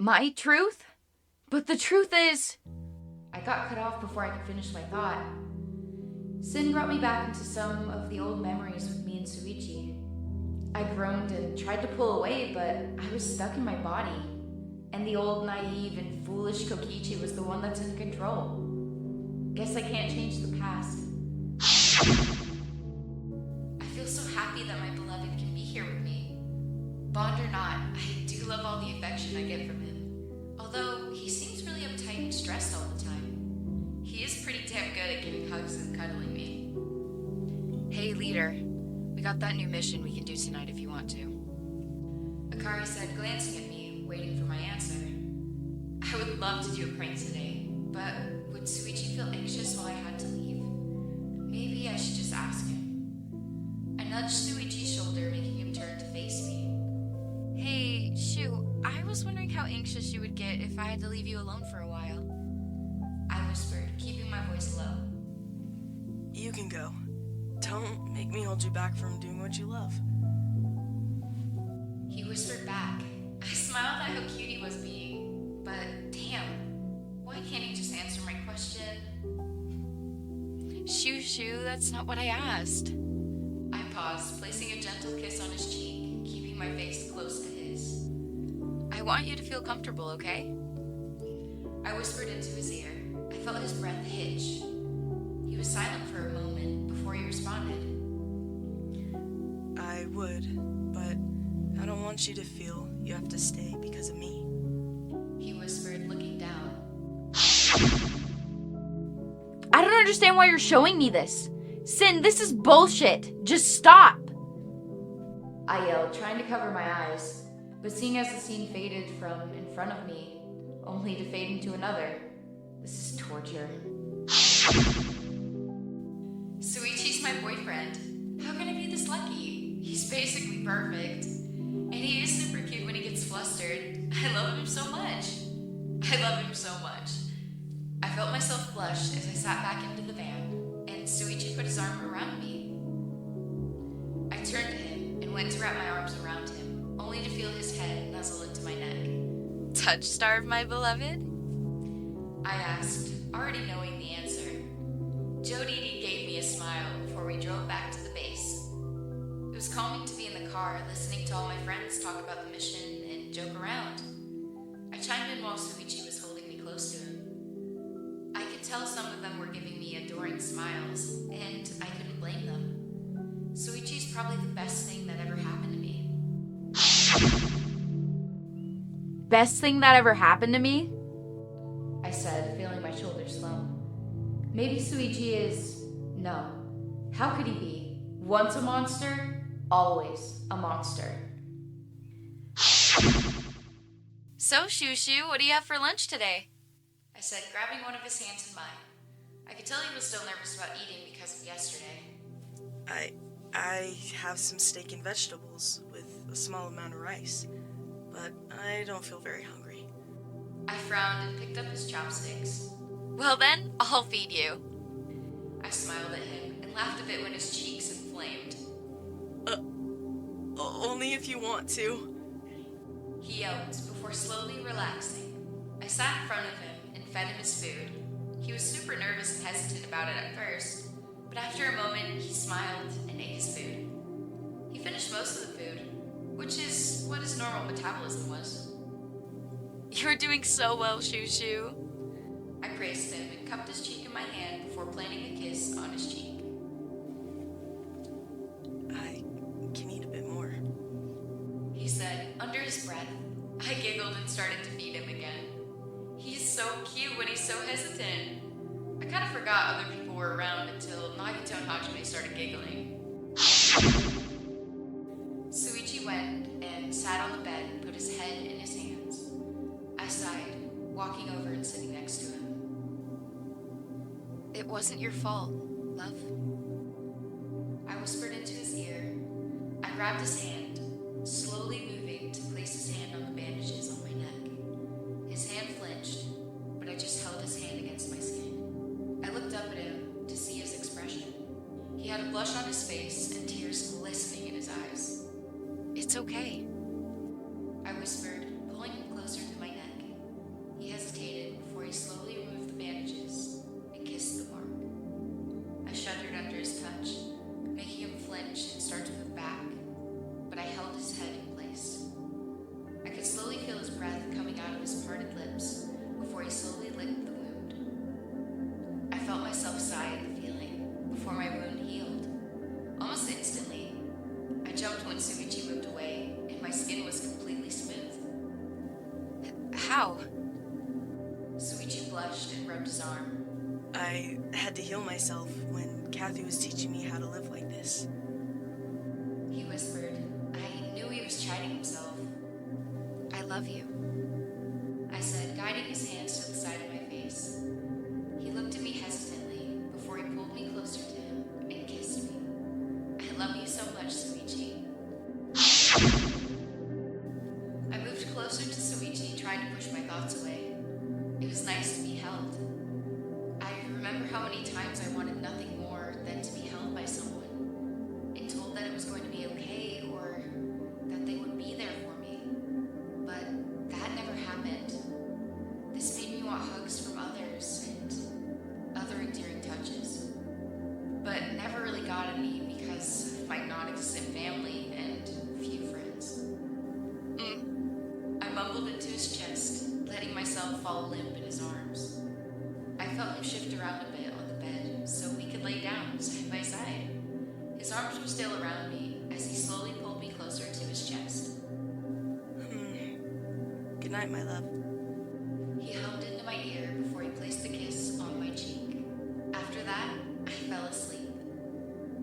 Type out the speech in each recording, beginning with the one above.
My truth? But the truth is... I got cut off before I could finish my thought. Sin brought me back into some of the old memories with me and Shuichi. I groaned and tried to pull away, but I was stuck in my body. And the old naive and foolish Kokichi was the one that's in control. Guess I can't change the past. I feel so happy that my beloved can be here with me. Bond or not, I do love all the affection I get from him. Although, he seems really uptight and stressed all the time. He is pretty damn good at giving hugs and cuddling me. Hey, leader. We got that new mission we can do tonight if you want to. Akari said, glancing at me, waiting for my answer. I would love to do a prank today, but would Shuichi feel anxious while I had to leave? Maybe I should just ask him. I nudged Shuichi's shoulder, making him turn to face me. Hey, Shu, I was wondering how anxious you would get if I had to leave you alone for a while. I whispered, keeping my voice low. You can go. Don't make me hold you back from doing what you love. He whispered back. I smiled at how cute he was being, but damn, why can't he just answer my question? Shoo, that's not what I asked. I paused, placing a gentle kiss on his cheek, keeping my face close to his. I want you to feel comfortable, okay? I whispered into his ear. I felt his breath hitch. He was silent for a moment before he responded. I would, but I don't want you to feel you have to stay because of me. He whispered, looking down. I don't understand why you're showing me this. Sin, this is bullshit. Just stop. I yelled, trying to cover my eyes, but seeing as the scene faded from in front of me, only to fade into another. This is torture. Shuichi's my boyfriend. How can I be this lucky? He's basically perfect. And he is super cute when he gets flustered. I love him so much. I felt myself blush as I sat back into the van, and Shuichi put his arm around me. I turned to him and went to wrap my arms around him, only to feel his head nuzzle into my neck. Touch starve, my beloved? I asked, already knowing the answer. Jodie gave me a smile before we drove back to the base. It was calming to be in the car, listening to all my friends talk about the mission and joke around. I chimed in while Shuichi was holding me close to him. I could tell some of them were giving me adoring smiles, and I couldn't blame them. Shuichi's probably the best thing that ever happened to me. Best thing that ever happened to me? I said, feeling my shoulders slump. Maybe Shuichi is... No. How could he be? Once a monster, always a monster. So, Shushu, what do you have for lunch today? I said, grabbing one of his hands in mine. I could tell he was still nervous about eating because of yesterday. I have some steak and vegetables with a small amount of rice, but I don't feel very hungry. I frowned and picked up his chopsticks. Well then, I'll feed you. I smiled at him and laughed a bit when his cheeks inflamed. Only if you want to. He yelped before slowly relaxing. I sat in front of him and fed him his food. He was super nervous and hesitant about it at first, but after a moment, he smiled and ate his food. He finished most of the food, which is what his normal metabolism was. You're doing so well, Shushu. I praised him and cupped his cheek in my hand before planting a kiss on his cheek. I can eat a bit more, he said under his breath. I giggled and started to feed him again. He's so cute when he's so hesitant. I kind of forgot other people were around until Nagito and Hajime started giggling. Shuichi went and sat on the bed and put his head in his hands. I sighed, walking over and sitting next to him. It wasn't your fault, love. I whispered into his ear. I grabbed his hand, slowly moving to place his hand on the bandages on my neck. His hand flinched, but I just held his hand against my skin. I looked up at him to see his expression. He had a blush on his face and tears glistening in his eyes. It's okay, I whispered, pulling him closer to my neck. I had to heal myself when Cathy was teaching me how to live like this. He whispered. I knew he was chiding himself. I love you, I said, guiding his hands to the side of my face. He looked at me hesitantly before he pulled me closer to him and kissed me. I love you so much, Shuichi. I moved closer to Shuichi, trying to push my thoughts away. It was nice to be held. I remember how many times I wanted nothing more than to be held by someone and told that it was going to be okay or that they would be there for me. But that never happened. This made me want hugs from others and other endearing touches, but never really got any because of my non-existent family and few friends. I mumbled into his chest, letting myself fall limp in his arms. I felt him shift around a bit on the bed so we could lay down side by side. His arms were still around me as he slowly pulled me closer to his chest. Good night, my love. He hummed into my ear before he placed the kiss on my cheek. After that, I fell asleep.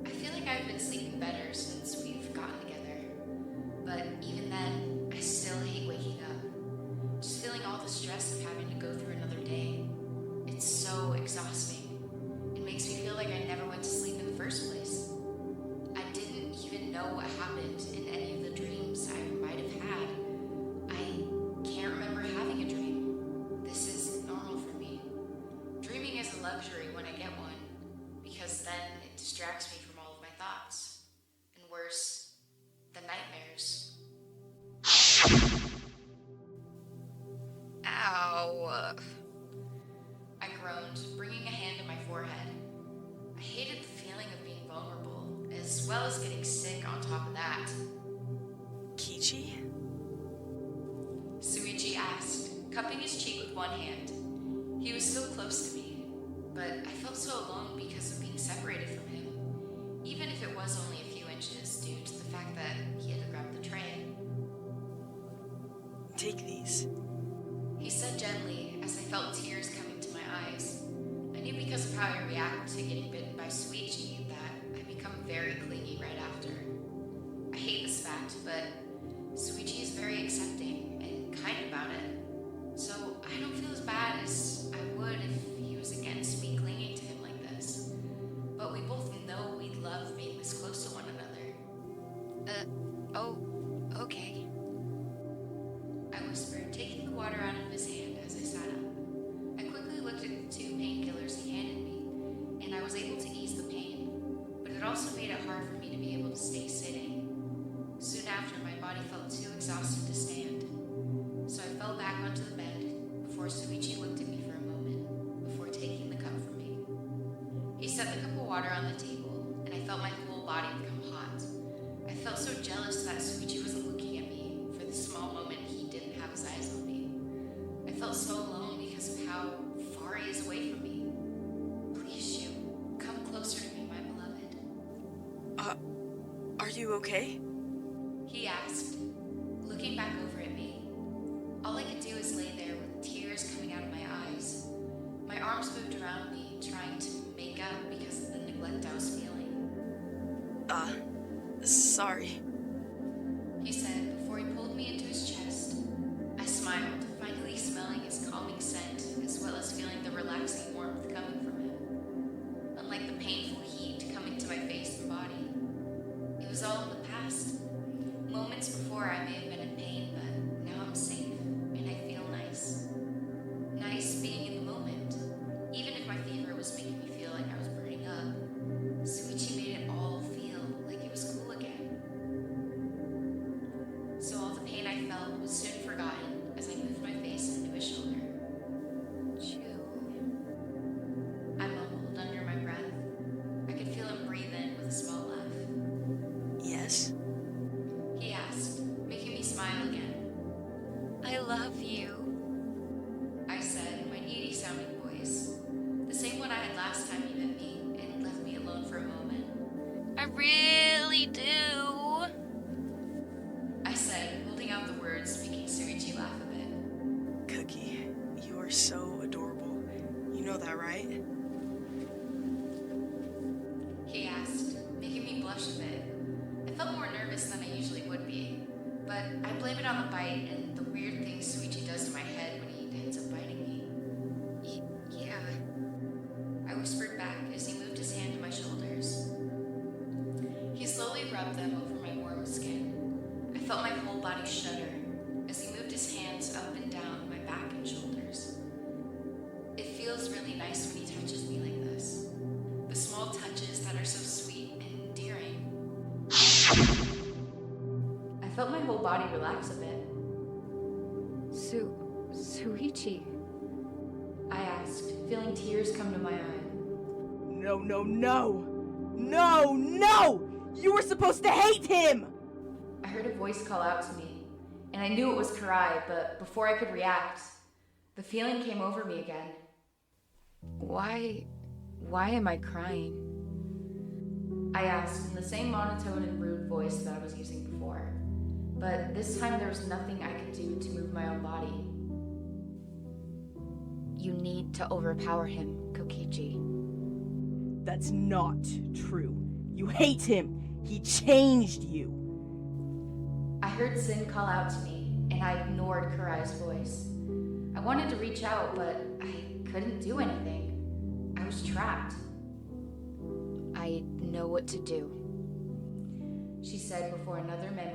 I feel like I've been sleeping better since we've gotten together. But even then, I still hate waking up. Just feeling all the stress of having to go through another day. It's so exhausting. It makes me feel like I never went to sleep in the first place. I didn't even know what happened in any of the dreams I might have had. I can't remember having a dream. This is normal for me. Dreaming is a luxury when I get one, because then it distracts me from all of my thoughts. And worse, the nightmares. Ow. I groaned, bringing a hand to my forehead. I hated the feeling of being vulnerable, as well as getting sick on top of that. Kichi? Shuichi asked, cupping his cheek with one hand. He was so close to me, but I felt so alone because of being separated from him, even if it was only a few inches due to the fact that he had to grab the tray. Take these. He said gently as I felt tears coming to my eyes. I knew because of how I react to getting bitten by Shuichi that I become very clingy right after. I hate this fact, but Shuichi is very accepting and kind about it. So I don't feel as bad as I would if he was against me clinging to him like this. But we both know we'd love being this close to one another. Okay. I whispered, taking the water out of his hand as I sat up. I quickly looked at the 2 painkillers he handed me, and I was able to ease the pain, but it also made it hard for me to be able to stay sitting. Soon after, my body felt too exhausted to stand, so I fell back onto the bed before Shuichi looked at me for a moment, before taking the cup from me. He set the cup of water on the table, and I felt my whole body become hot. I felt so jealous that Shuichi wasn't looking at me for the small moment he didn't have his eyes on me. I felt so alone because of how far he is away from me. Please, Shu, come closer to me, my beloved. Are you okay? He asked, looking back over at me. All I could do is lay there with tears coming out of my eyes. My arms moved around me, trying to make up because of the neglect I was feeling. Sorry. He said before he pulled me into his chest. I smiled, finally smelling his calming scent, as well as feeling the relaxing warmth coming from him. Unlike the painful heat coming to my face and body. It was all in the past. Moments before I may have been in pain, but now I'm safe, and I feel nice. Nice being in the moment. Even if my fever was making me feel like I was burning up, Shuichi made it all feel like it was cool again. So all the pain I felt was soon forgotten as I moved my face into his shoulder. Chew. I mumbled under my breath. I could feel him breathe in with a small laugh. Yes? He asked, making me smile again. I love you, I said in my needy sounding voice. The same one I had last time he met me and left me alone for a moment. I really do, I said, holding out the words, making Shuichi laugh a bit. Cookie, you are so adorable. You know that, right? I blame it on the bite and the weird things Shuichi does to my head when he ends up biting me. Yeah, I whispered back as he moved his hand to my shoulders. He slowly rubbed them over my warm skin. I felt my whole body shudder as he moved his hands up and down my back and shoulders. It feels really nice when he touches me like this. The small touches that are so sweet and endearing. I felt my whole body relax a bit. Shuichi. I asked, feeling tears come to my eye. No! You were supposed to hate him! I heard a voice call out to me, and I knew it was Kurai, but before I could react, the feeling came over me again. Why am I crying? I asked in the same monotone and rude voice that I was using before, but this time there was nothing I could do to move my own body. You need to overpower him, Kokichi. That's not true. You hate him. He changed you. I heard Sin call out to me, and I ignored Kurai's voice. I wanted to reach out, but I couldn't do anything. I was trapped. I know what to do. She said before another memory